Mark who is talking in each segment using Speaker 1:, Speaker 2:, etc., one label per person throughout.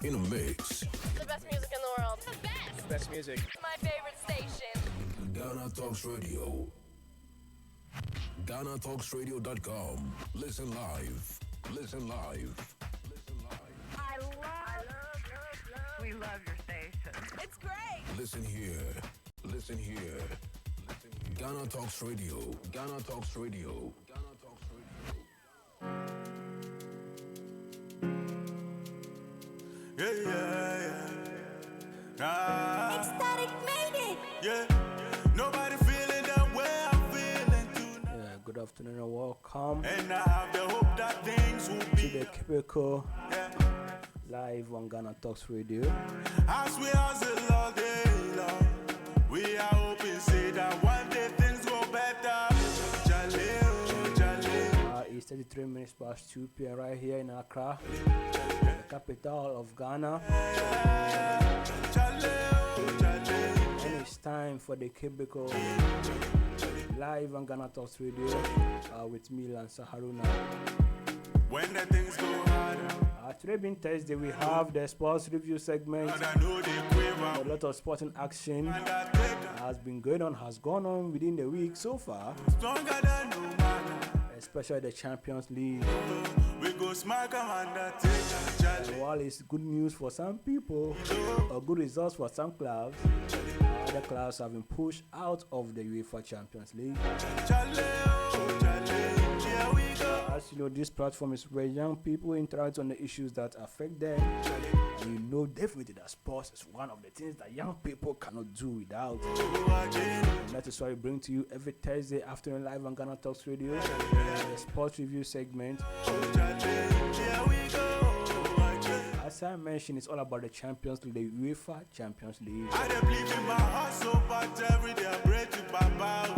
Speaker 1: in a mix.
Speaker 2: The best music in the world. The best.
Speaker 3: The best music.
Speaker 2: My favorite station.
Speaker 1: Ghana Talks Radio. GhanaTalksRadio.com. Listen live. Listen live. Listen live.
Speaker 4: I love. We love your station.
Speaker 2: It's great.
Speaker 1: Listen here. Listen here. Listen here. Ghana Talks Radio. Ghana Talks Radio. Ghana Talks Radio.
Speaker 2: Ecstatic made it.
Speaker 5: Yeah, nobody feeling that way I'm feeling tonight.
Speaker 3: Yeah, good afternoon and welcome
Speaker 5: And I have the hope that things will
Speaker 3: to
Speaker 5: be
Speaker 3: the CUBICLE
Speaker 5: yeah.
Speaker 3: live on Ghana Talks Radio.
Speaker 5: As we hustle all day long, we are hoping say that one day things go better. Jaleo, Jaleo.
Speaker 3: It's 33 minutes past 2 p.m. right here in Accra, the capital of Ghana. And it's time for the CUBICLE live on Ghana Talks Radio with me, Lansa Haruna.
Speaker 5: When the things go harder,
Speaker 3: Today being Thursday, we have the sports review segment.
Speaker 5: and I know they quiver.
Speaker 3: A lot of sporting action
Speaker 5: Undertaker,
Speaker 3: has gone on within the week so far,
Speaker 5: stronger than no man.
Speaker 3: especially the Champions League.
Speaker 5: We go smack 'em Undertaker, Jaleo.
Speaker 3: While it's good news for some people, or good results for some clubs, other clubs have been pushed out of the UEFA Champions League.
Speaker 5: Jaleo, Jaleo, here we go.
Speaker 3: As you know, this platform is where young people interact on the issues that affect them. And you know definitely that sports is one of the things that young people cannot do without. And that is why we bring to you every Thursday afternoon live on Ghana Talks Radio, the sports review segment. As I mentioned, it's all about the Champions League, the UEFA Champions League.
Speaker 5: I don't believe in my heart so bad every day I pray to Baba.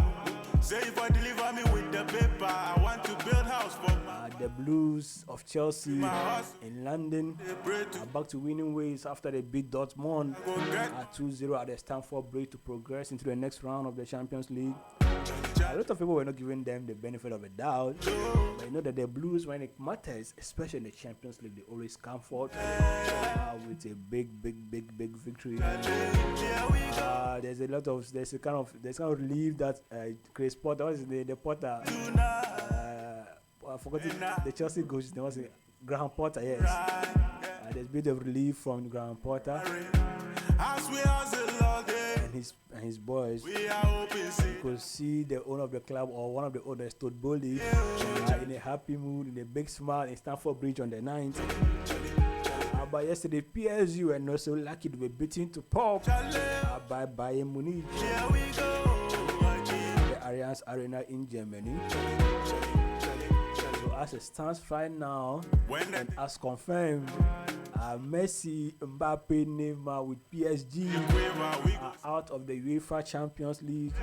Speaker 5: Say if I deliver me with the paper, I want to build house for my
Speaker 3: The Blues of Chelsea in London
Speaker 5: pray to
Speaker 3: are back to winning ways after they beat Dortmund
Speaker 5: go get
Speaker 3: 2-0 at the Stamford Bridge to progress into the next round of the Champions League. A lot of people were not giving them the benefit of a doubt, but you know that the Blues, when it matters, especially in the Champions League, they always come forth with a big victory. There's a kind of relief that Chris Potter, what is the Potter? I forgot the Chelsea coach. There was a Graham Potter, yes. There's a bit of relief from Graham Potter
Speaker 5: as we hustle all day.
Speaker 3: and his boys.
Speaker 5: We are hoping see
Speaker 3: You could see the owner of the club or one of the owners stood boldly in a happy mood, in a big smile in Stamford Bridge on the 9th. But yesterday, PSG were not so lucky to be beaten to pulp by Bayern Munich,
Speaker 5: here we go again.
Speaker 3: the Allianz Arena in Germany. So as it stands right now,
Speaker 5: When the
Speaker 3: and as confirmed, Messi, Mbappe, Neymar with PSG
Speaker 5: quiver, we go.
Speaker 3: are out of the UEFA Champions League.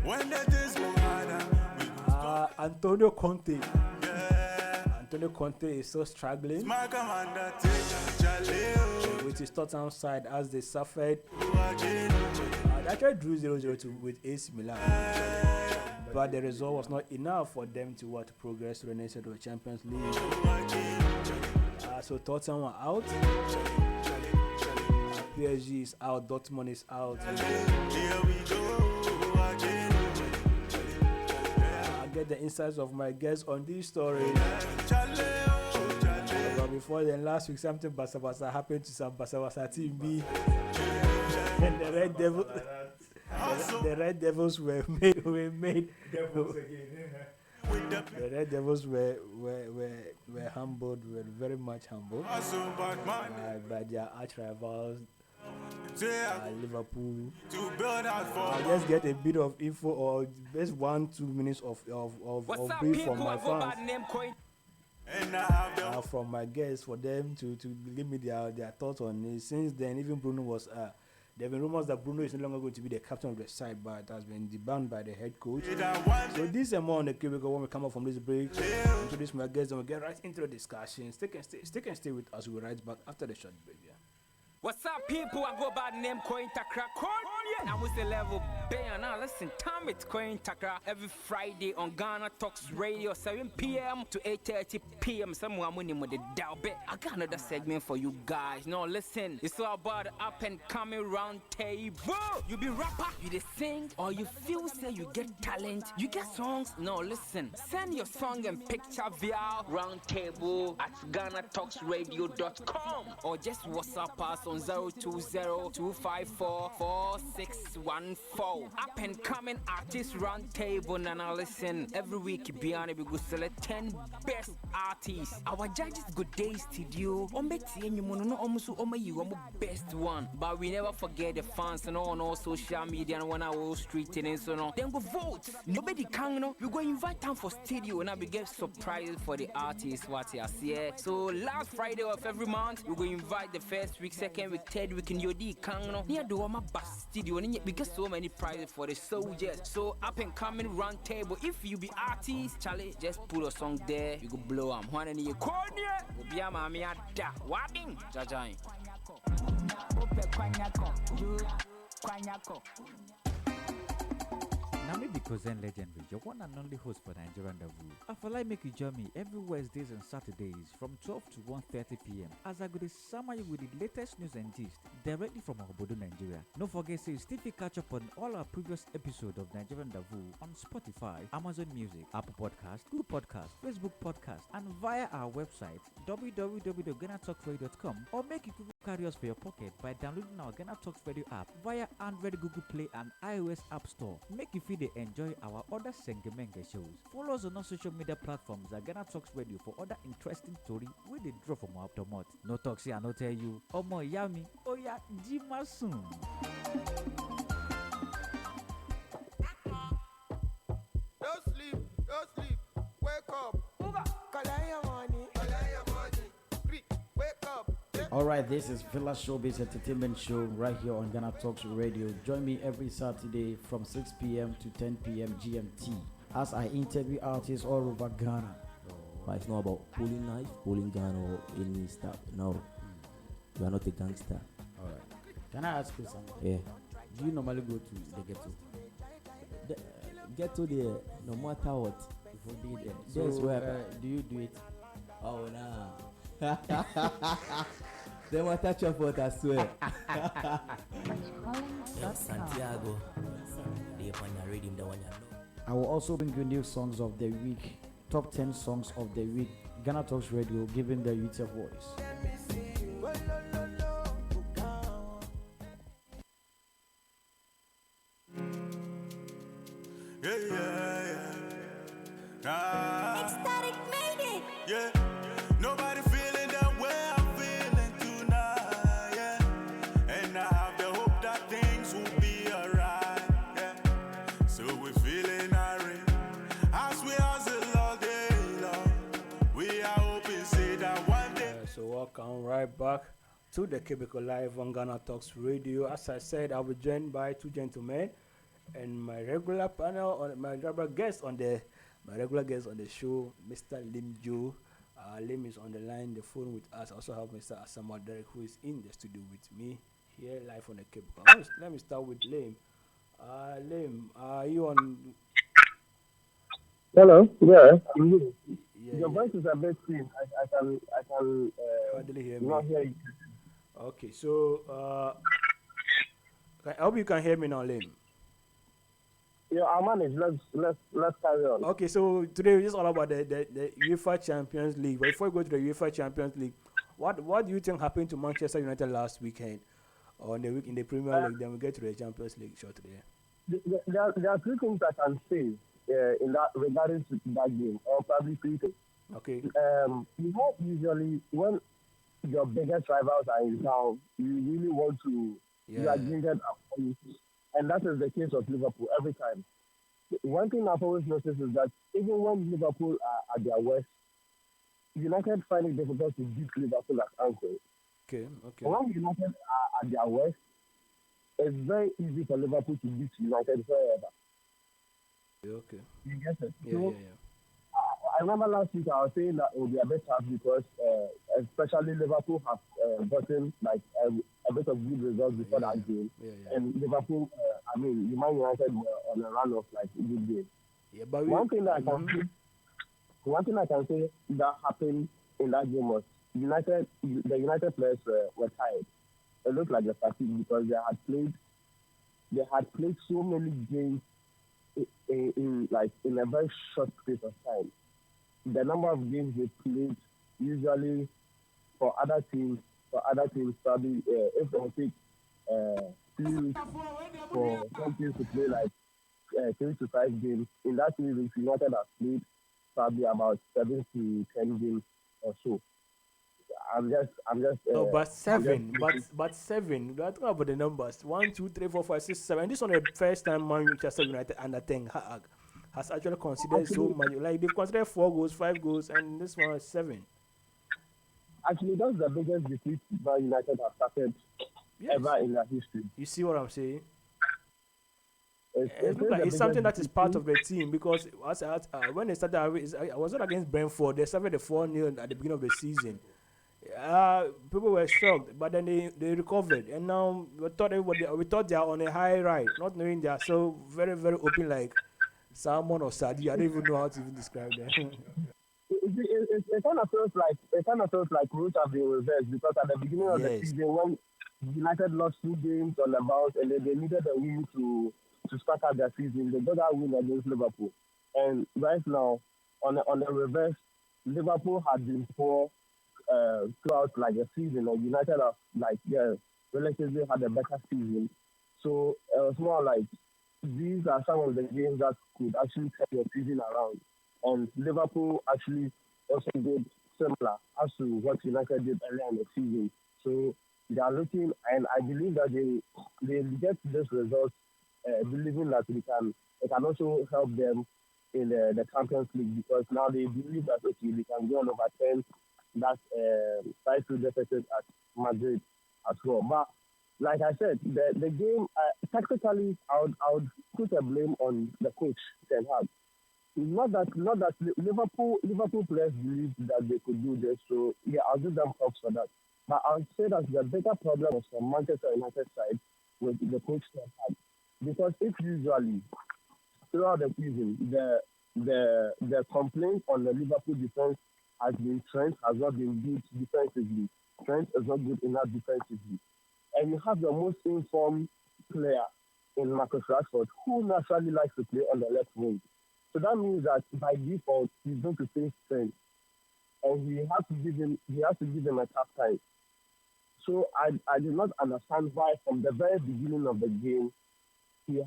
Speaker 5: When the things go harder, we go
Speaker 3: Antonio Conte.
Speaker 5: yeah.
Speaker 3: Antonio Conte is still struggling
Speaker 5: Smack 'em Undertaker, Jaleo,
Speaker 3: with his Tottenham side as they suffered.
Speaker 5: again.
Speaker 3: They actually drew 0-0 with AC Milan, but the result was not enough for them to progress to the next round of the Champions League. So Tottenham are out, PSG is out, Dortmund is out.
Speaker 5: Here we go again.
Speaker 3: I get the insights of my guests on this story.
Speaker 5: Jaleo, Jaleo.
Speaker 3: But before then, last week something basa happened to some basa team B, and the Red Devils were made.
Speaker 5: With the
Speaker 3: The Red Devils were humbled, were very much humbled
Speaker 5: hustle, but man,
Speaker 3: by their arch rivals,
Speaker 5: say
Speaker 3: Liverpool.
Speaker 5: to build house for
Speaker 3: I'll just get a bit of info or just 1-2 minutes of brief from my fans,
Speaker 5: and I have the
Speaker 3: from my guests for them to give me their thoughts on it. Since then, even Bruno was. There have been rumors that Bruno is no longer going to be the captain of the side, but it has been debunked by the head coach. So this and more on the CUBICLE when we come up from this break. Introduce my guests and we'll get right into the discussion. Stick and stay with us. We'll be right back after the short break. Yeah.
Speaker 6: What's up, people? I go by the name Coin Takra Corn. Yeah. And what's the level? Bayern. Now listen, time it's Coin Takra every Friday on Ghana Talks Radio, 7 p.m. to 8:30 p.m. Somewhere I'm with the Dalbet. I got another segment for you guys. Now listen, it's all about the up and coming round table. You be rapper, you dey sing, or you feel say you get talent, you get songs. No, listen, send your song and picture via roundtable at GhanaTalksRadio.com or just WhatsApp us on 020-254-4614. Up and coming artist roundtable. Now listen, every week Biana we go select 10 best artists. Our judges good day studio. Almost best one, but we never forget the fans and all social media and on our street and so on. Then go vote. Nobody can know. We go invite them for studio and we get surprises for the artists. What you see? So last Friday of every month, we go invite the first week, second week, third week in Yodi Kangno. Near the Wama Bus Studio, and we get so many prizes for the soldiers. So up and coming round table. If you be artist, Charlie, just put a song there. You go blow them. One in your corner. Be a mammy at that. Wadding. Jajai.
Speaker 7: Now me because then legendary, your one and only host for Nigerian Rendezvous. I feel like make you join me every Wednesdays and Saturdays from 12 to 1:30 p.m. as I go to summary with the latest news and gist directly from Obodo, Nigeria. Don't forget to still catch up on all our previous episodes of Nigerian Rendezvous on Spotify, Amazon Music, Apple Podcast, Google Podcast, Facebook Podcast, and via our website www.GhanaTalksRadio.com, or make you Google carry us for your pocket by downloading our Ghana Talks Radio app via Android, Google Play, and iOS App Store. Make you feel they enjoy our other Sengemenge shows. Follow us on our social media platforms at Ghana Talks Radio for other interesting stories we they draw from our mouth. No talks here, I no tell you. Omo yami, oya jima soon.
Speaker 5: Don't sleep, wake up. Collect your money. Wake up.
Speaker 8: Alright, this is Villa Showbiz Entertainment Show right here on Ghana Talks Radio. Join me every Saturday from 6 p.m. to 10 p.m. GMT as I interview artists all over Ghana.
Speaker 9: But it's not about pulling knife, pulling gun, or any stuff. No, you are not a gangster.
Speaker 8: Alright. Can I ask you something?
Speaker 9: Yeah.
Speaker 8: Do you normally go to the ghetto?
Speaker 9: Ghetto there, no matter what.
Speaker 8: If you be there.
Speaker 9: That's
Speaker 8: So,
Speaker 9: where.
Speaker 8: do you do it?
Speaker 9: Oh, nah. They want touch your foot, I swear. Santiago. They find a reading the one you know.
Speaker 8: I will also bring you new songs of the week, top 10 songs of the week. Ghana Talks Radio, giving the youth a voice.
Speaker 2: Ecstatic made it.
Speaker 5: Yeah, nobody feeling the way I'm feeling tonight. Yeah, and I have the hope that things will be alright. Yeah, so we're feeling irate as we hustle all day long. We are hoping say that one day.
Speaker 3: So welcome right back to the Cubicle Live on Ghana Talks Radio. As I said, I'll be joined by two gentlemen and my regular panel, on my regular guest on the show, Mr. Lim Joe. Lim is on the line, the phone with us. I also have Mr. Asamoah Derek, who is in the studio with me here live on the Cubicle. Let me start with Lim. Lim, are you on?
Speaker 10: Hello. Yeah.
Speaker 3: Yeah,
Speaker 10: Your voice is a bit thin. I can.
Speaker 3: Hardly hear
Speaker 10: Not
Speaker 3: me.
Speaker 10: hear you.
Speaker 3: Okay, so I hope you can hear me now, Lim.
Speaker 10: Yeah, I'll manage. Let's carry on.
Speaker 3: Okay, so today we're just all about the UEFA Champions League. But before we go to the UEFA Champions League, what do you think happened to Manchester United last weekend, or in the week in the Premier League? Then we get to the Champions League shortly.
Speaker 10: There are three things I can say in that regarding to that game, or probably three things.
Speaker 3: Okay.
Speaker 10: Usually when your biggest rivals are in town, you really want to. You are drinking up. And that is the case of Liverpool every time. One thing I've always noticed is that even when Liverpool are at their worst, United find it difficult to beat Liverpool at Anfield.
Speaker 3: Okay.
Speaker 10: When United are at their worst, it's very easy for Liverpool to beat United forever.
Speaker 3: Okay.
Speaker 10: You get it?
Speaker 3: Yeah.
Speaker 10: I remember last week I was saying that it will be a bit tough because especially Liverpool have gotten like a bit of good results before that game. And Liverpool I mean, Man United were on a run of like good games.
Speaker 3: Yeah, but
Speaker 10: one thing I can say that happened in that game was the United players were tired. It looked like a fatigue because they had played so many games in a very short space of time. The number of games they played usually for other teams probably if they take 3 weeks for some teams to play like 3 to 5 games. In that 3 weeks, United have played probably about 7 to 10 games or so. I'm just.
Speaker 3: No, but seven. But seven. We are talking about the numbers. 1, 2, 3, 4, 5, 6, 7. This is the first time Manchester United under Ten Hag has actually considered so much. Like they've considered 4 goals, 5 goals, and this one is 7.
Speaker 10: Actually, that's the biggest defeat Man United have started ever in their history.
Speaker 3: You see what I'm saying?
Speaker 10: It's
Speaker 3: something that is part of the team because when they started, I was not against Brentford. They started the 4-0 at the beginning of the season. People were shocked, but then they recovered, and now we thought they are on a high ride, not knowing they are so very very open like salmon or sardine. I don't even know how to even describe them.
Speaker 10: It kind of feels like roles have been reversed because at the beginning of the season when United lost 2 games on the bounce and they needed a win to start out their season, they got that win against Liverpool, and right now on the reverse, Liverpool had been poor throughout like a season, and United have relatively had a better season. So it was more like these are some of the games that could actually turn your season around. And Liverpool actually also did similar as to what United did earlier in the season. So they are looking, and I believe that they get this result, believing that it can also help them in the Champions League because now they believe that okay, they can go and overturn that 5-2 deficit at Madrid as well. But like I said, the game tactically, I would put a blame on the coach Ten Hag. Not that Liverpool players believed that they could do this, so yeah, I'll give them props for that. But I would say that the bigger problem was from Manchester United side with the coach Ten Hag, because if usually throughout the season the complaint on the Liverpool defense has been Trent has not been good defensively. Trent is not good enough defensively, and you have the most informed player in Marcus Rashford, who naturally likes to play on the left wing. So that means that by default he's going to face Trent, and he has to give him a tough time. So I did not understand why from the very beginning of the game he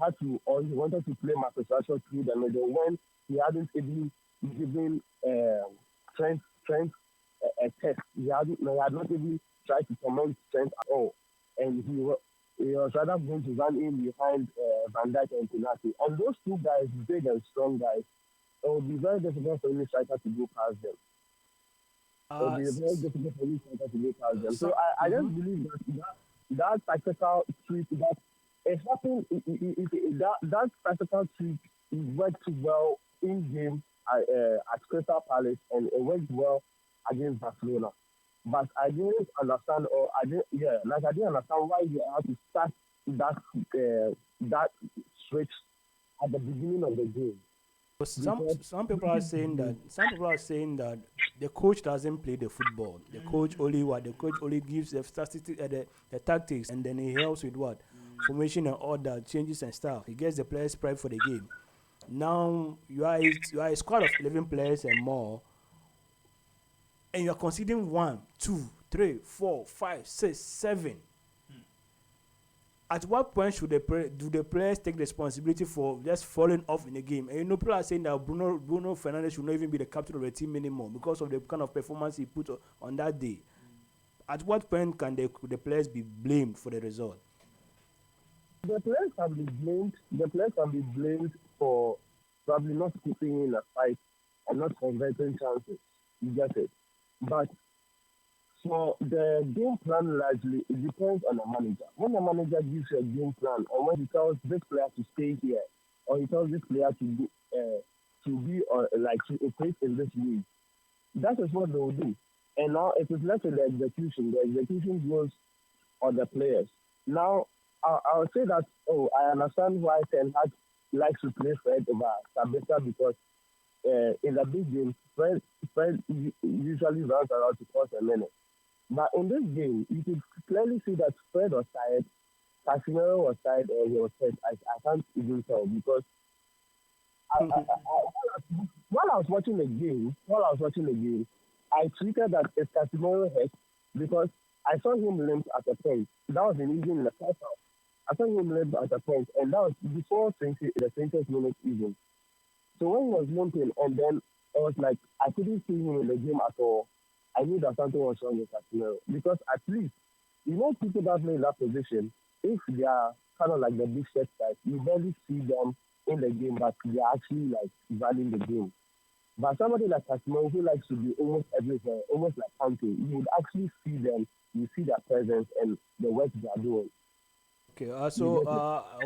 Speaker 10: wanted to play Marcus Rashford through the middle when he hadn't even given Trent a test. He had not even tried to promote Trent at all, and he was rather going to run in behind Van Dijk and Konate. And those two guys, big and strong guys, it would be very difficult for any striker to go past them. So I just believe that tactical tweak that it happened. That tactical tweak worked well in game at Crystal Palace, and it worked well against Barcelona. But I didn't understand, I didn't understand why you had to start that switch at the beginning of the game.
Speaker 3: Some people are saying that the coach doesn't play the football. The coach only gives the statistics, the tactics, and then he helps with what formation and order changes and stuff. He gets the players prepped for the game. Now you are a squad of 11 players and more, and you are conceding 1, 2, 3, 4, 5, 6, 7. At what point should do the players take responsibility for just falling off in the game? And people are saying that Bruno Fernandes should not even be the captain of the team anymore because of the kind of performance he put on that day. At what point can the players be blamed for the result?
Speaker 10: The players can be blamed. The players can be blamed for probably not keeping in a fight and not converting chances. You get it. But so the game plan largely it depends on the manager. When the manager gives you a game plan, or when he tells this player to stay here, or he tells this player to operate in this league, that is what they will do. And now it is left with the execution. The execution goes on the players. Now I would say that, I understand why Ten Hag likes to play Fred over Sabitzer because in the big game, Fred usually runs around to cause a minute. But in this game, you could clearly see that Fred was tired, Casemiro was tired, and he was hurt. I can't even tell because while I was watching the game, I tweeted that it's Casemiro hurt because I saw him limp at a point. That was even in the first half. I saw him limp at a point, and that was before the 20th minute even. So when he was limping, and then I was like, I couldn't see him in the game at all. I knew that something was wrong with Casemiro because at least, people that play in that position, if they are kind of like the big set guys, you barely see them in the game, but they are actually like running the game. But somebody like Casemiro who likes to be almost everywhere, almost like Kante, you would actually see them, you see their presence and the work they are doing.
Speaker 3: Okay,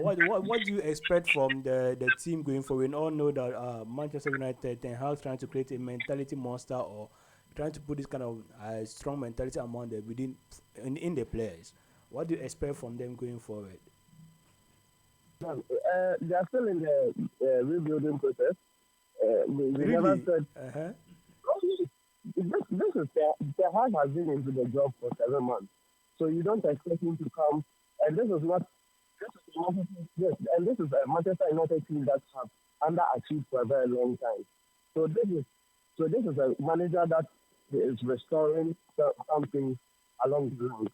Speaker 3: what do you expect from the team going forward? We all know that Manchester United, Ten Hag trying to create a mentality monster or trying to put this kind of strong mentality among the in the players. What do you expect from them going forward?
Speaker 10: They are still in the rebuilding process. We
Speaker 3: really?
Speaker 10: Never said.
Speaker 3: Uh-huh.
Speaker 10: This is the Hag has been into the job for 7 months, so you don't expect him to come. And this is a Manchester United team that have underachieved for a very long time. So this is a manager that is restoring something along the line.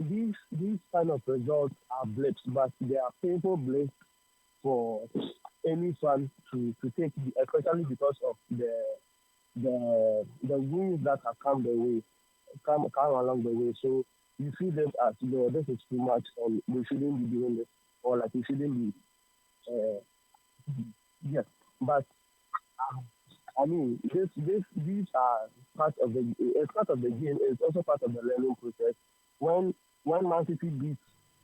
Speaker 10: These kind of results are blips, but they are painful blips for any fan to take, especially because of the wins that have come along the way. So you see this as, this is too much, and we shouldn't be doing this, or like we shouldn't be. Yes, but I mean, these are part of the game. It's also part of the learning process. When Man City beats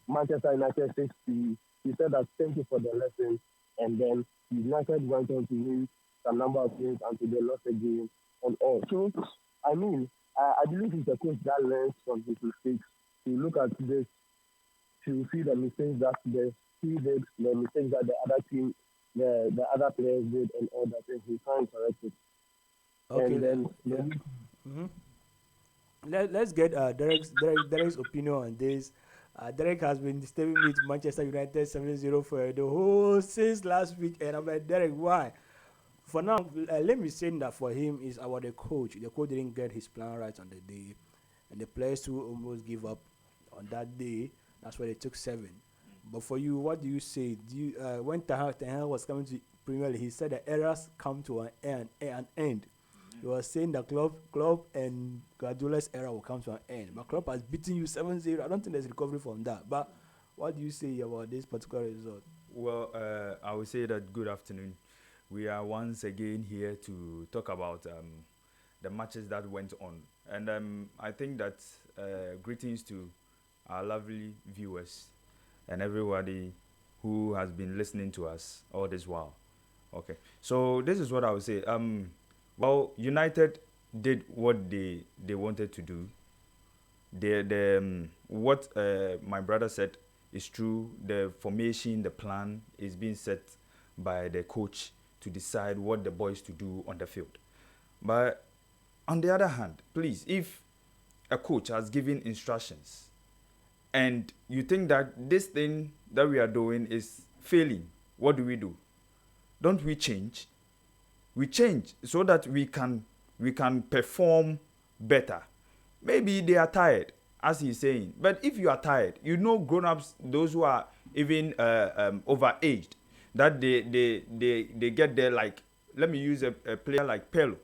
Speaker 10: Manchester United 6-3, he said that thank you for the lesson, and then United went on to win some number of games until they lost a game and all. So I mean, I believe he's a coach that learns from his mistakes. To look at this, to see the mistakes that he did, the mistakes that the other team, the other players did, and all that, and he can't correct it.
Speaker 3: Okay,
Speaker 10: and then
Speaker 3: let's get Derek's opinion on this. Derek has been staying with Manchester United 7-0 for the whole since last week, and I'm like, Derek, why? For now, let me say that for him is about the coach. The coach didn't get his plan right on the day, and the players who almost give up on that day. That's why they took 7. But for you, what do you say? When Ten Hag was coming to Premier League, he said the errors come to an end. He was saying that Klopp and Guardiola's era will come to an end. But Klopp has beaten you 7-0. I don't think there's recovery from that. But what do you say about this particular result?
Speaker 11: Well, I would say that good afternoon. We are once again here to talk about the matches that went on. And I think that greetings to our lovely viewers and everybody who has been listening to us all this while. Okay, so this is what I would say. Well, United did what they wanted to do. What my brother said is true. The formation, the plan is being set by the coach to decide what the boys to do on the field. But on the other hand, please, if a coach has given instructions and you think that this thing that we are doing is failing, what do? Don't we change? We change so that we can perform better. Maybe they are tired, as he's saying. But if you are tired, grown-ups, those who are even overaged, that they get there, like, let me use a player like Pelo.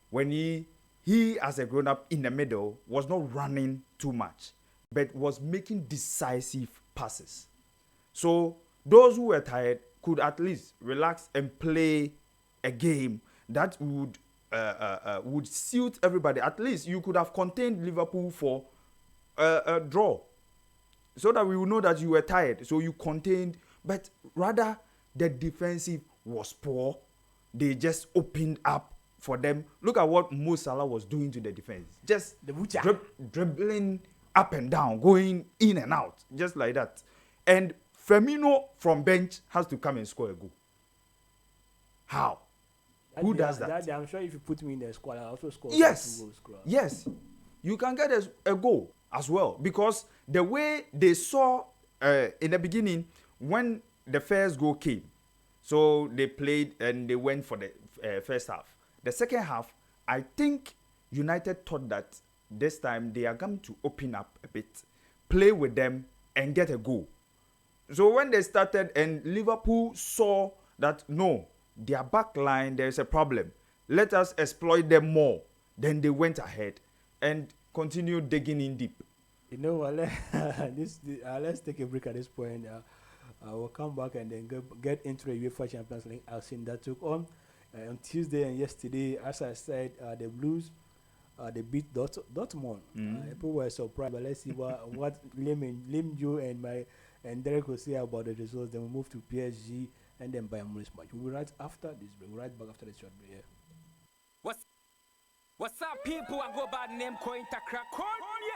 Speaker 11: When he as a grown-up in the middle was not running too much, but was making decisive passes. So those who were tired could at least relax and play a game that would suit everybody. At least you could have contained Liverpool for a draw, so that we will know that you were tired. So you contained, but rather the defensive was poor. They just opened up for them. Look at what Mo Salah was doing to the defense. Just dribbling up and down, going in and out, just like that. and Firmino from bench has to come and score a goal. How? Who does that?
Speaker 3: I'm sure if you put me in the squad, I'll also score.
Speaker 11: Yes.
Speaker 3: 2 goals.
Speaker 11: Yes. You can get a goal as well, because the way they saw in the beginning when the first goal came, so they played and they went for the first half. The second half, I think United thought that this time they are going to open up a bit, play with them and get a goal. So when they started and Liverpool saw that no, their back line, there's a problem, let us exploit them more, then they went ahead and continued digging in deep.
Speaker 3: You know what? Let's take a break at this point. We'll come back and then get into the UEFA Champions League action that took on Tuesday and yesterday. As I said, the Blues they beat Dortmund. People were surprised, but let's see what Lim Joe and Derek will say about the results. Then we move to PSG and then Bayern Munich match. We'll be right after this break. We'll right back after this short break. Yeah.
Speaker 6: What's up, people? I go by the name Coin Takra.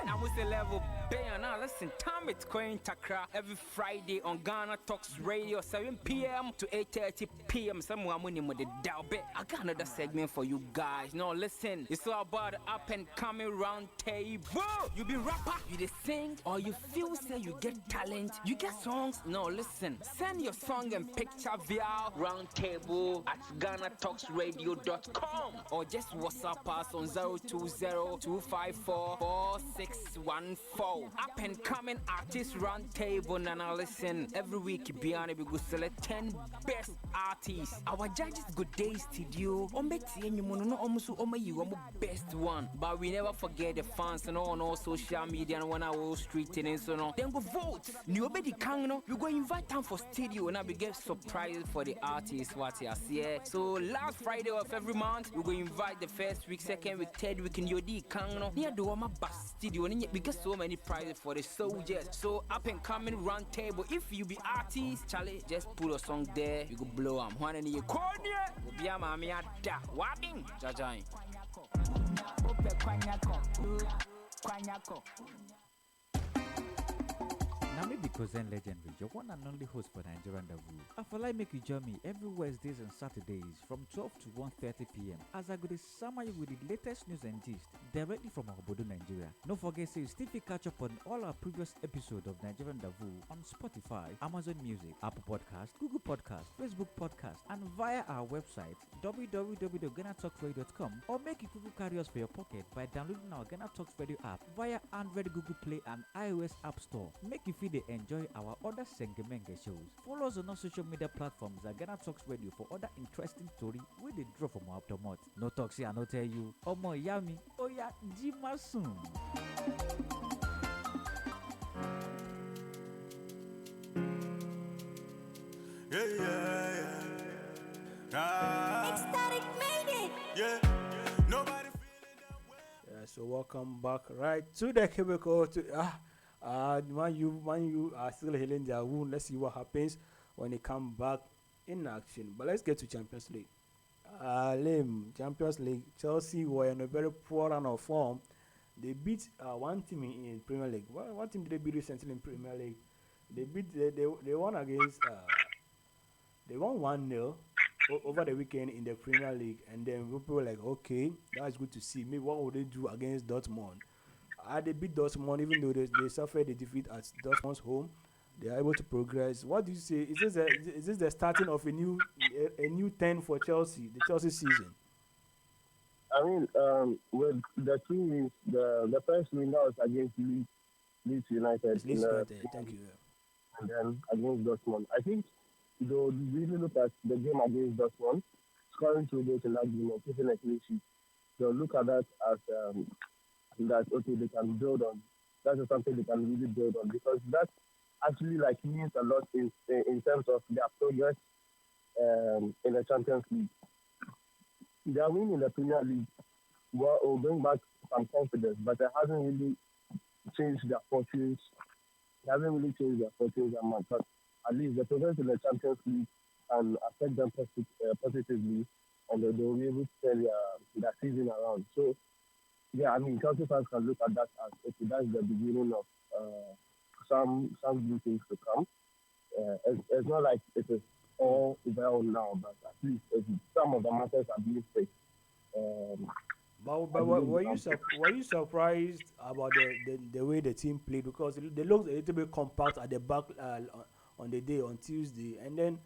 Speaker 6: I was the level Bayern. Now listen, time it's Coin Takra every Friday on Ghana Talks Radio, 7 p.m. to 8:30 p.m. Someone winning with the Dow Bet. I got another segment for you guys. Now listen, it's all about the up and coming round table. You be rapper, you dey sing, or you feel say you get talent, you get songs. No, listen, send your song and picture via round table at GhanaTalksRadio.com or just WhatsApp us on 020-254-4614. Up and coming artist round table. Now listen, every week Biane we go select 10 best artists. Our judges good days to you. Best one, but we never forget the fans and on all social media and on our whole street and so on. Then go vote. Nobody can know. You go invite them for studio and I will get surprises for the artists. What you see? So last Friday of every month we go invite the first week, second week, third week in your D can know. Near the Wama Bus Studio and we get so many prizes for the soldiers. So up and coming round table. If you be artist, Charlie, just put a song there. You go blow them. One in your corner. Be a mammy at that. Wabbing. Jajai.
Speaker 7: Now me because then legendary, your one and only host for Nigeria Rendezvous. I feel like make you join me every Wednesdays and Saturdays from 12 to 1:30 p.m. as I go to summer you with the latest news and gist directly from Obodo, Nigeria. Don't forget to still catch up on all our previous episodes of Nigeria Rendezvous on Spotify, Amazon Music, Apple Podcast, Google Podcast, Facebook Podcast, and via our website www.GhanaTalksRadio.com, or make it Google carry us for your pocket by downloading our Ghana Talks Radio app via Android, Google Play, and iOS App Store. Make you feel they enjoy our other Sengemenge shows. Follow us on our social media platforms at Ghana Talks Radio for other interesting story with the draw from our automat. No talks here, I no tell you. Omo yami, oya jima soon.
Speaker 2: Ecstatic made it.
Speaker 5: Yeah. Nobody feeling that way.
Speaker 3: Yeah, so welcome back right to the cubicle. Man, you are still healing their wound. Let's see what happens when they come back in action. But let's get to Champions League. Champions League. Chelsea were in a very poor run of form. They beat one team in Premier League. What team did they beat recently in Premier League? They won against. They won 1-0 over the weekend in the Premier League, and then people were like, okay, that's good to see. Maybe what would they do against Dortmund? They beat Dortmund, even though they suffered a defeat at Dortmund's home. They are able to progress. What do you say? Is this the starting of a new 10 for Chelsea, the Chelsea season?
Speaker 10: I mean, with the two wins, the first win that was against Leeds United.
Speaker 3: Leeds United, thank you.
Speaker 10: And then against Dortmund. I think, though, you really look at the game against Dortmund, scoring 2 goals in that game and keeping a clean sheet, they'll look at that as that, okay, they can build on. That is something they can really build on, because that actually means a lot in terms of their progress in the Champions League. Their win in the Premier League will bring back some confidence, but it hasn't really changed their fortunes. It hasn't really changed their fortunes that much. But at least the progress in the Champions League can affect them positively, and they'll be able to turn their season around. So, yeah, I mean, Chelsea fans can look at that as, okay, that's the beginning of some new things to come. It's not like it is all well now, but at least some of the matters are being fixed. Um, I believe
Speaker 3: were you surprised about the way the team played, because they looked a little bit compact at the back on the day on Tuesday, and then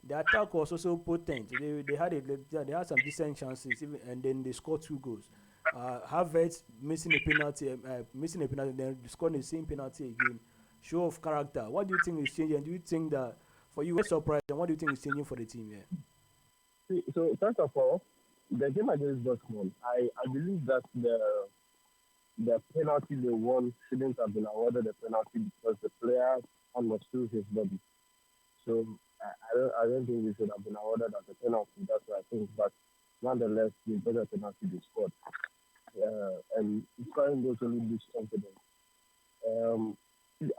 Speaker 3: the attack was also potent. They had some decent chances, even, and then they scored 2 goals. Havertz missing a penalty, then scoring the same penalty again. Show of character. What do you think is changing? Do you think that for you were surprised, and what do you think is changing for the team here?
Speaker 10: so first of all, the game against Dortmund, I believe that the penalty they won shouldn't have been awarded the penalty because the player understood his body. So I don't think we should have been awarded as a penalty. That's what I think. But nonetheless, the better penalty they scored. And scoring goals only boosts confidence. Um,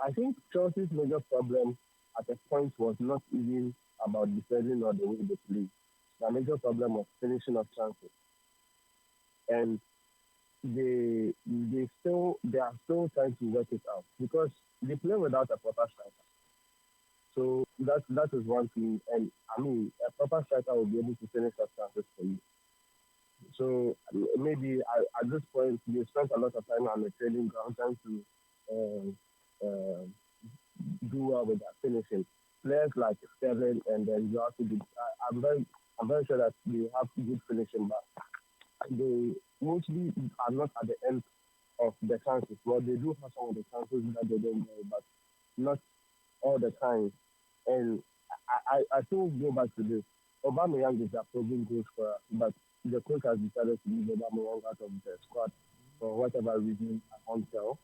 Speaker 10: I think Chelsea's major problem at a point was not even about defending or the way they play. The major problem was finishing of chances. And they are still trying to work it out because they play without a proper striker. So that is one thing. And I mean, a proper striker will be able to finish up chances for you. So maybe at this point, they spent a lot of time on the training ground trying to uh, do well with that finishing. Players like Sterling and then you have to be. I'm very sure that they have good finishing, but they mostly are not at the end of the chances. Well, they do have some of the chances that they don't get, but not all the time. And I still go back to this. Aubameyang is a proven goal scorer, but the coach has decided to leave Aubameyang out of the squad for whatever reason I can't tell.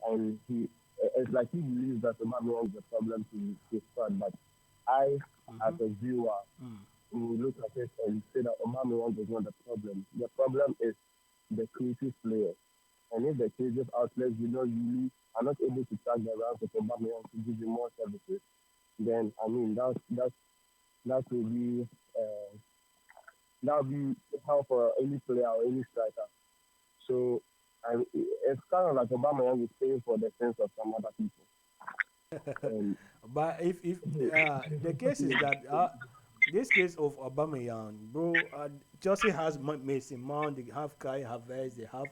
Speaker 10: And it's like he believes that Aubameyang is a problem to his squad. But I, as a viewer, will look at it and say that Aubameyang is not the problem. The problem is the creative players. And if the creative outlets really are not able to track the rounds of Aubameyang to give you more services, then I mean that will be that will be help for any player or any striker. So it's kind of like Aubameyang is paying for the sins of some other people.
Speaker 3: But if the case is that this case of Aubameyang, bro, Chelsea has Mason Mount, they have Kai Havertz, they have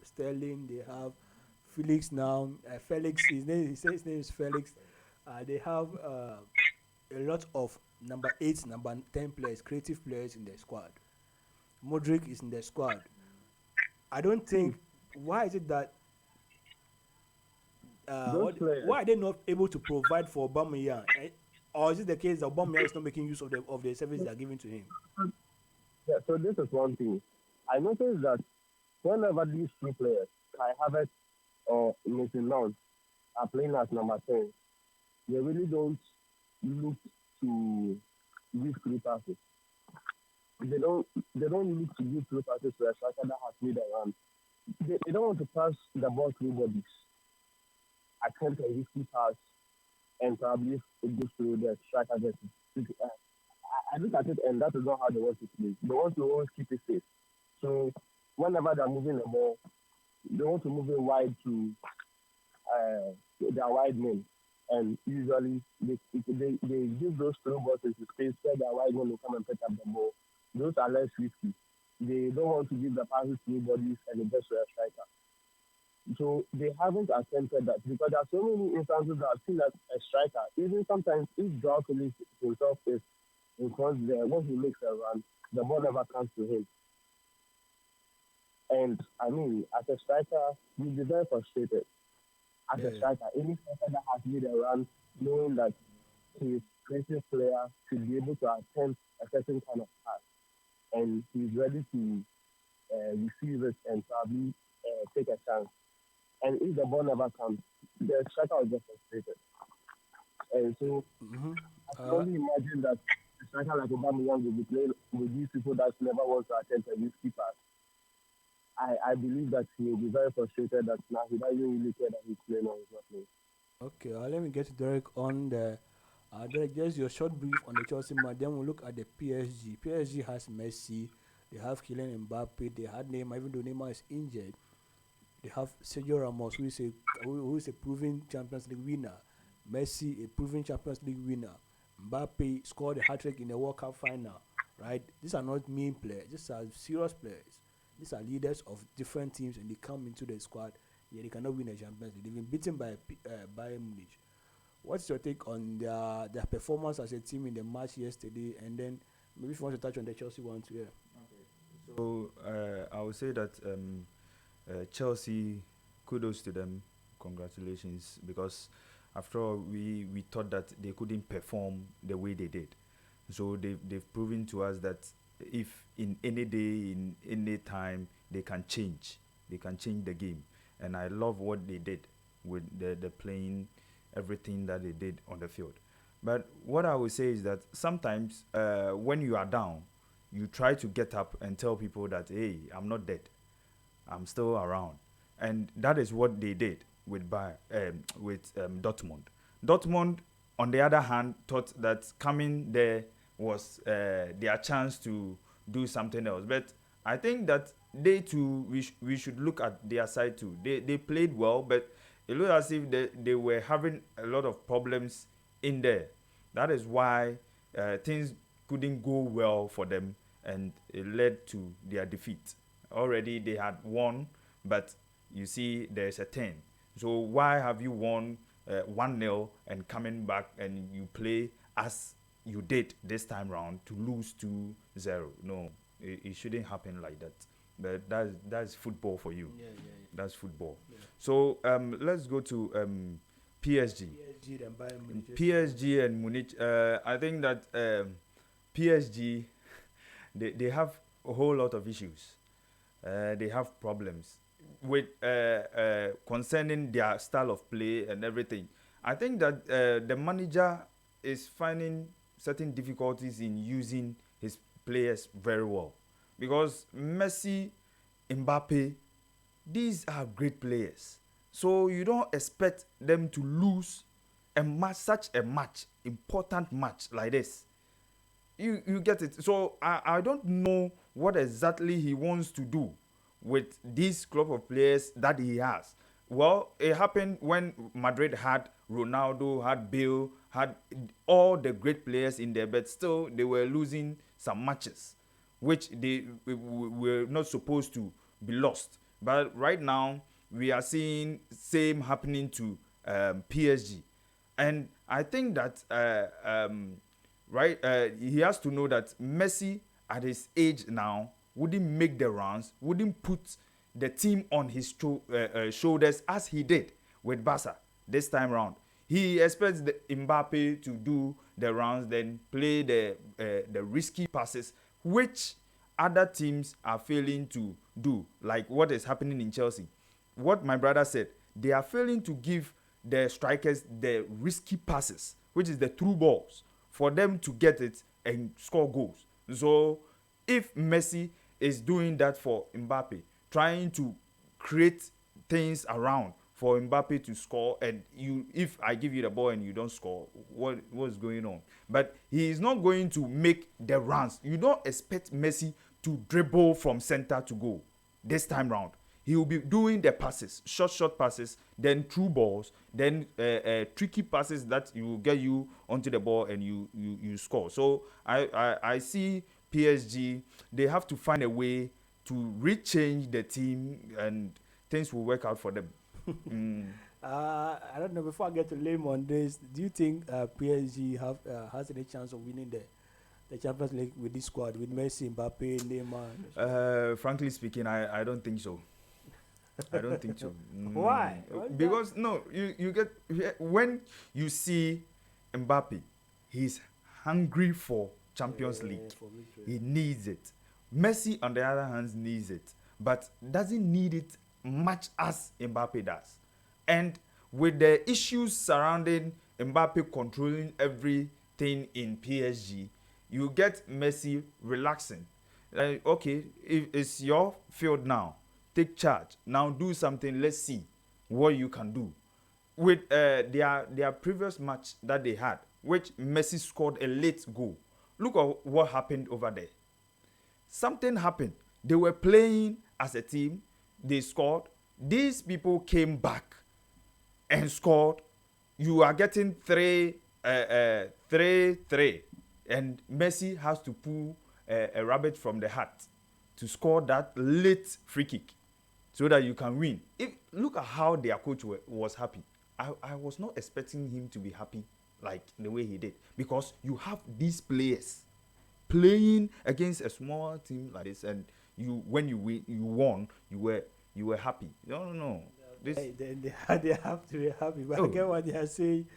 Speaker 3: Sterling, they have Felix now. Felix, his name is Felix. They have a lot of number 8, number 10 players, creative players in their squad. Modric is in their squad. I don't think. Why is it that? Why are they not able to provide for Aubameyang? Or is it the case that Aubameyang is not making use of the service they are giving to him?
Speaker 10: Yeah. So this is one thing. I noticed that whenever these two players, Kai Havertz or Mason Mount, are playing as number 10, they really don't look to give free passes. They don't look to give free passes to a striker that has made a run. They don't want to pass the ball through bodies. Attempt a risky pass and probably it goes through the striker. I look at it and that is not how they want to play. They want to always keep it safe. So whenever they're moving the ball, they want to move it wide to their wide men. And usually they give those through balls into space where their wide men will come and pick up the ball. Those are less risky. They don't want to give the passes through bodies and the best for a striker. So they haven't attempted that because there are so many instances that I've seen that a striker, even sometimes if Joao Felix himself is in front there, when he makes a run, the ball never comes to him. And I mean, as a striker, you'll be very frustrated. As a striker, any striker that has made a run, knowing that his creative player should be able to attempt a certain kind of pass, and he's ready to receive it and probably take a chance. And if the ball never comes, the striker will get frustrated. And so I can only imagine that a striker like Aubameyang will be playing with these people that never want to attempt a risky pass. I believe that he will be very frustrated that now he doesn't really care that he's playing or he's not playing.
Speaker 3: Okay, let me get to Derek on the Derek, just your short brief on the Chelsea match. Then we'll look at the PSG. PSG has Messi, they have Kylian Mbappe, they had Neymar, even though Neymar is injured. They have Sergio Ramos, who is a proven Champions League winner. Messi, a proven Champions League winner. Mbappe scored a hat trick in the World Cup final. Right? These are not mean players. These are serious players. These are leaders of different teams, and they come into the squad. Yeah, they cannot win a Champions League. They've been beaten by Bayern Munich. What's your take on their performance as a team in the match yesterday? And then maybe if you want to touch on the Chelsea one too. Yeah.
Speaker 11: So I would say that Chelsea, kudos to them, congratulations, because after all, we thought that they couldn't perform the way they did. So they've proven to us that if in any day, in any time, they can change the game. And I love what they did with the playing, everything that they did on the field. But what I would say is that sometimes when you are down, you try to get up and tell people that, hey, I'm not dead. I'm still around. And that is what they did with Dortmund. Dortmund, on the other hand, thought that coming there was their chance to do something else. But I think that they too, we should look at their side too. They played well, but it looked as if they were having a lot of problems in there. That is why things couldn't go well for them, and it led to their defeat. Already they had won, but you see there's a 10. So why have you won 1-0 and coming back and you play as you did this time round to lose 2-0? No, it shouldn't happen like that. But that's football for you. Yeah. That's football. Yeah. So let's go to PSG.
Speaker 3: PSG and Bayern Munich.
Speaker 11: PSG and Munich. I think that PSG, they have a whole lot of issues. They have problems with concerning their style of play and everything. I think that the manager is finding certain difficulties in using his players very well. Because Messi, Mbappe, these are great players. So you don't expect them to lose such a important match like this. You get it. So I don't know what exactly he wants to do with this club of players that he has. Well, it happened when Madrid had Ronaldo, had Bale, had all the great players in there, but still they were losing some matches, which they were not supposed to be lost. But right now, we are seeing same happening to PSG. And I think that he has to know that Messi, at his age now, wouldn't make the rounds, wouldn't put the team on his shoulders as he did with Barca this time round. He expects the Mbappe to do the rounds, then play the risky passes, which other teams are failing to do, like what is happening in Chelsea. What my brother said, they are failing to give the strikers the risky passes, which is the through balls, for them to get it and score goals. So if Messi is doing that for Mbappe, trying to create things around for Mbappe to score, and if I give you the ball and you don't score, what's going on? But he is not going to make the runs. You don't expect Messi to dribble from center to goal this time round. He will be doing the passes, short passes, then through balls, then tricky passes that will get you onto the ball and you score. So I see PSG, they have to find a way to rechange the team and things will work out for them.
Speaker 3: I don't know, before I get to Liam on this, do you think PSG has any chance of winning the Champions League with this squad, with Messi, Mbappe, Neymar?
Speaker 11: Frankly speaking, I don't think so. I don't think so.
Speaker 3: Why?
Speaker 11: Because no, you get, when you see Mbappe, he's hungry for Champions League. He needs it. Messi, on the other hand, needs it, but doesn't need it much as Mbappe does. And with the issues surrounding Mbappe controlling everything in PSG, you get Messi relaxing. Like, okay, if it's your field now, take charge. Now do something. Let's see what you can do. With their previous match that they had, which Messi scored a late goal. Look at what happened over there. Something happened. They were playing as a team. They scored. these people came back and scored. You are getting 3-3, and Messi has to pull a rabbit from the hat to score that late free kick so that you can win. Look at how their coach was happy. I was not expecting him to be happy like the way he did, because you have these players playing against a small team like this, and when you won, you were happy. No.
Speaker 3: They have to be happy, but I get what they are saying.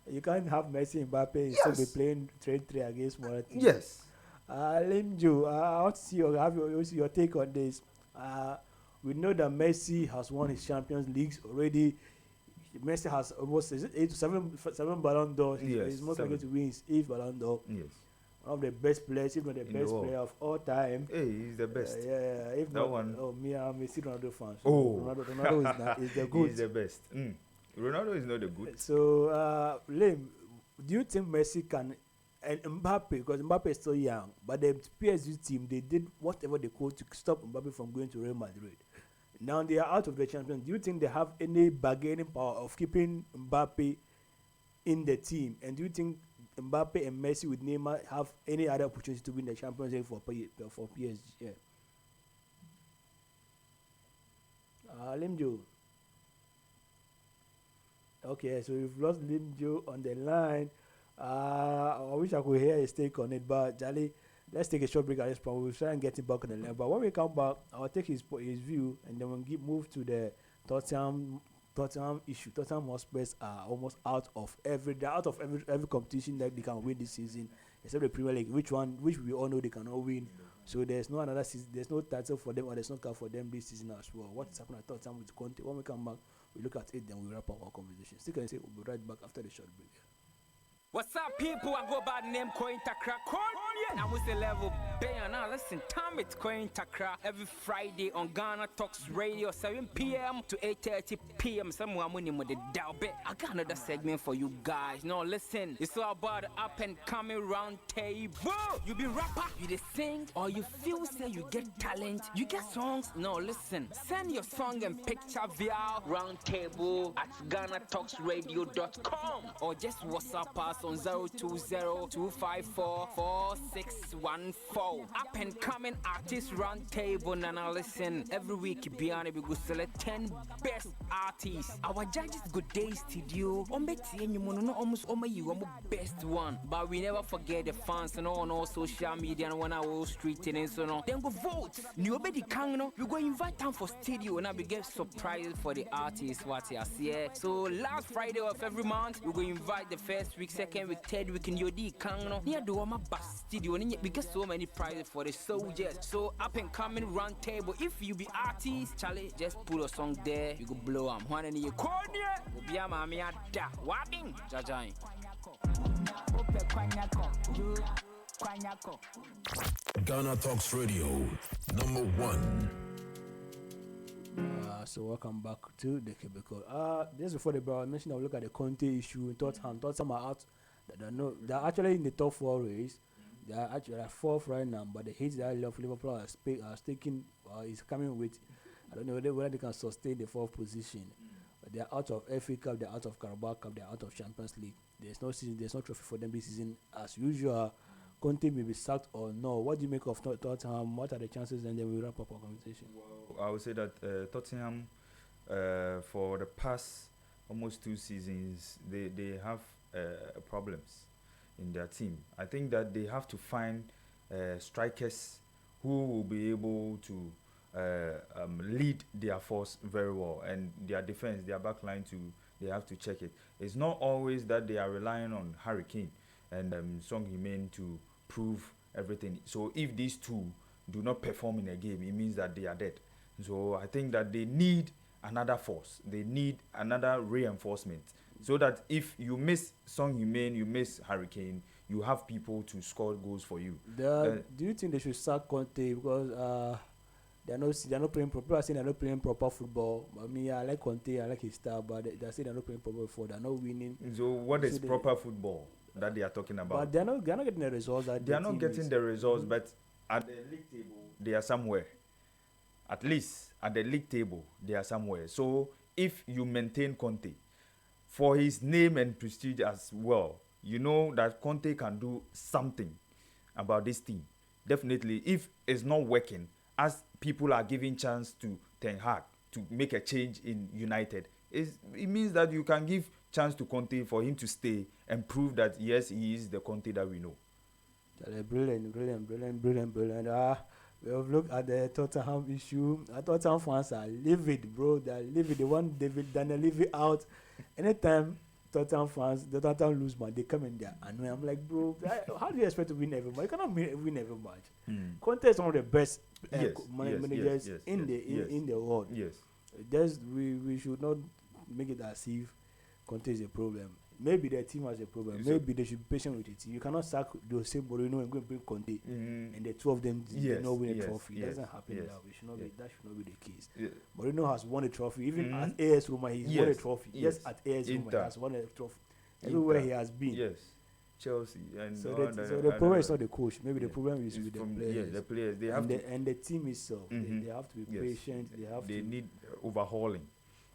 Speaker 3: You can't have Messi and Mbappe and still be playing 3-3 against smaller teams.
Speaker 11: Yes.
Speaker 3: Limjo, I want to see your take on this. We know that Messi has won his Champions Leagues already. Messi has almost 7 Ballon d'Or.
Speaker 11: Yes,
Speaker 3: He's most likely to win his 8th Ballon d'Or.
Speaker 11: Yes.
Speaker 3: One of the best players, if not the best player of all time.
Speaker 11: Hey, he's the best.
Speaker 3: If
Speaker 11: that
Speaker 3: not,
Speaker 11: one.
Speaker 3: Me, I'm a Ronaldo fan. So
Speaker 11: Oh,
Speaker 3: Ronaldo is the good.
Speaker 11: He's the best. Ronaldo is not the good.
Speaker 3: So, Lim, do you think Messi can, and Mbappe, because Mbappe is still young, but the PSG team, they did whatever they could to stop Mbappe from going to Real Madrid. Now they are out of the Champions. Do you think they have any bargaining power of keeping Mbappe in the team? And do you think Mbappe and Messi with Neymar have any other opportunity to win the Champions League for PSG? Yeah. Limjo. Okay, so we've lost Limjo on the line. I wish I could hear his take on it, but Jali, let's take a short break at this point. We'll try and get him back on the line. But when we come back, I'll take his view, and then we'll move to the Tottenham issue. Tottenham Hotspurs are almost out of every competition that they can win this season, except the Premier League, which we all know they cannot win. So there's no another season, there's no title for them, or there's no cup for them this season as well. What is happening at Tottenham with Conte? When we come back, we look at it, then we wrap up our conversation. Still can say we'll be right back after the short break.
Speaker 6: What's up, people? I go by the name Coin Takra. Now what's the level? Bayern. Now listen, time it's Coin Takra every Friday on Ghana Talks Radio, 7 p.m. to 8:30 p.m. Someone winning with the Dow Bet. I got another segment for you guys. Now listen, it's all about the up and coming round table. You be rapper, you dey sing, or you feel say you get talent, you get songs. No, listen, send your song and picture via roundtable at GhanaTalksRadio.com, or just WhatsApp us on 020-254-4614. Up and coming artist roundtable. Now listen, every week Biane we go select 10 best artists. Our judges good day studio. Almost you best one. But we never forget the fans and on all social media and on our street and so on. Then go vote. Nobody can know. We go invite them for studio and we get surprises for the artists what you see. So last Friday of every month we go invite the first week, second week, third week in your D Kangno. Near the Wama Bus Studio, and we get so many prizes for the soldiers. So up and coming round table. If you be artist, Charlie, just put a song there. You go blow them. One in your corner. Be a mammy at that. Wapping. Jajai.
Speaker 1: Ghana Talks Radio, #1.
Speaker 3: So welcome back to the Cubicle. Just before the break, I mentioned I'll look at the Conte issue in Tottenham. Tottenham are out. They're actually in the top 4 race. They are actually at 4th right now, but the hits that Liverpool are taking is coming with. I don't know whether they can sustain the 4th position. But they are out of FA Cup, they are out of Carabao Cup, they are out of Champions League. There's no season, there's no trophy for them this season. As usual, Conte may be sacked or no. What do you make of Tottenham? What are the chances? And then we wrap up our conversation.
Speaker 11: Well, I would say that Tottenham, for the past almost 2 seasons, they have problems in their team. I think that they have to find strikers who will be able to lead their force very well, and their defense, their back line too. They have to check it. It's not always that they are relying on Harry Kane and Son Heung-min to prove everything. So if these two do not perform in a game, it means that they are dead. So I think that they need another force. They need another reinforcement, so that if you miss Son Heung-min, you miss Harry Kane, you have people to score goals for you.
Speaker 3: Do you think they should sack Conte because they're not playing proper? People are saying they're not playing proper football. I mean, I like Conte, I like his style, but they're saying they're not playing proper football. They're not winning.
Speaker 11: So what is proper football that they are talking about?
Speaker 3: But they're not getting the results.
Speaker 11: They are not getting the results, but at the league table, they are somewhere. at least at the league table, they are somewhere. So if you maintain Conte, for his name and prestige as well, you know that Conte can do something about this team. Definitely, if it's not working, as people are giving chance to Ten Hag to make a change in United, it means that you can give chance to Conte for him to stay and prove that yes, he is the Conte that we know.
Speaker 3: Brilliant. We have looked at the Tottenham issue. Tottenham fans are livid, bro. They're livid. They want Daniel Levy out. Anytime Tottenham lose match, they come in there and I'm like, bro, how do you expect to win every match? You cannot win every match. Conte is one of the best managers in the world.
Speaker 11: Yes.
Speaker 3: We should not make it as if Conte is a problem. Maybe their team has a problem. Maybe they should be patient with it. You cannot sack Jose Mourinho and go and bring Conte, and the two of them did not win a trophy. It doesn't happen that way. That should not be the case. Mourinho has won a trophy. Even at AS Roma, he's won a trophy. Yes, at AS Roma, he has won a trophy. Everywhere he has been.
Speaker 11: Yes. Chelsea and
Speaker 3: so the problem is not the coach. Maybe the problem is with the players.
Speaker 11: Yeah, the players. They have
Speaker 3: and the team itself. They have to be patient.
Speaker 11: They need overhauling.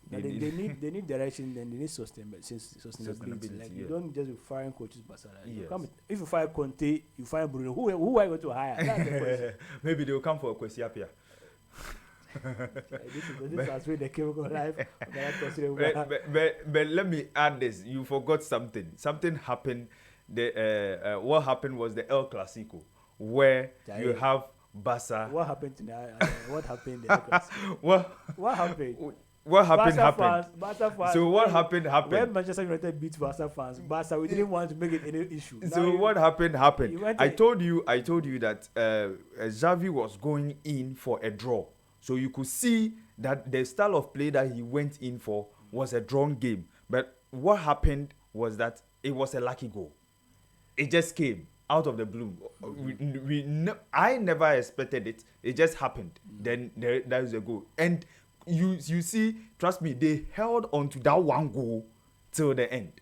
Speaker 3: They need direction. Then they need sustainability. Like you don't just be firing coaches, if you fire Conte, you fire Bruno. Who are you going to hire? That's the question.
Speaker 11: Maybe they will come for Kwesiapia.
Speaker 3: This has been the Cubicle Live.
Speaker 11: But let me add this. You forgot something. Something happened. What happened was the El Clasico, where you have Barca.
Speaker 3: What happened to what happened? The El Clasico? What happened?
Speaker 11: What happened happened.
Speaker 3: Barca fans.
Speaker 11: So what happened.
Speaker 3: When Manchester United beat Barca fans, we didn't want to make it any issue.
Speaker 11: So what happened. I told you that Xavi was going in for a draw. So you could see that the style of play that he went in for was a drawn game. But what happened was that it was a lucky goal. It just came out of the blue. I never expected it. It just happened. Then there is a goal. And you see, trust me, they held on to that one goal till the end.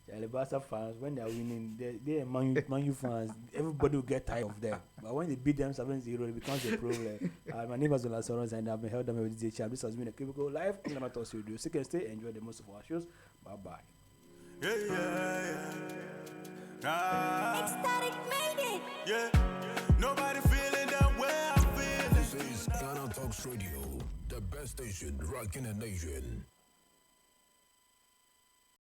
Speaker 3: The Barca fans, when they are winning, they are Man U fans. Everybody will get tired of them. But when they beat them 7-0, it becomes a problem. My name is Zola Soros, and I've been held them with DJ Cham. This has been a Cubicle Live. I'm going to talk to you. So you can stay, enjoy the most of our shows. Bye-bye.
Speaker 2: Ecstatic made it.
Speaker 5: Yeah. Nobody feeling that way I feel.
Speaker 1: This is Ghana Talks Radio, the best station rocking the nation.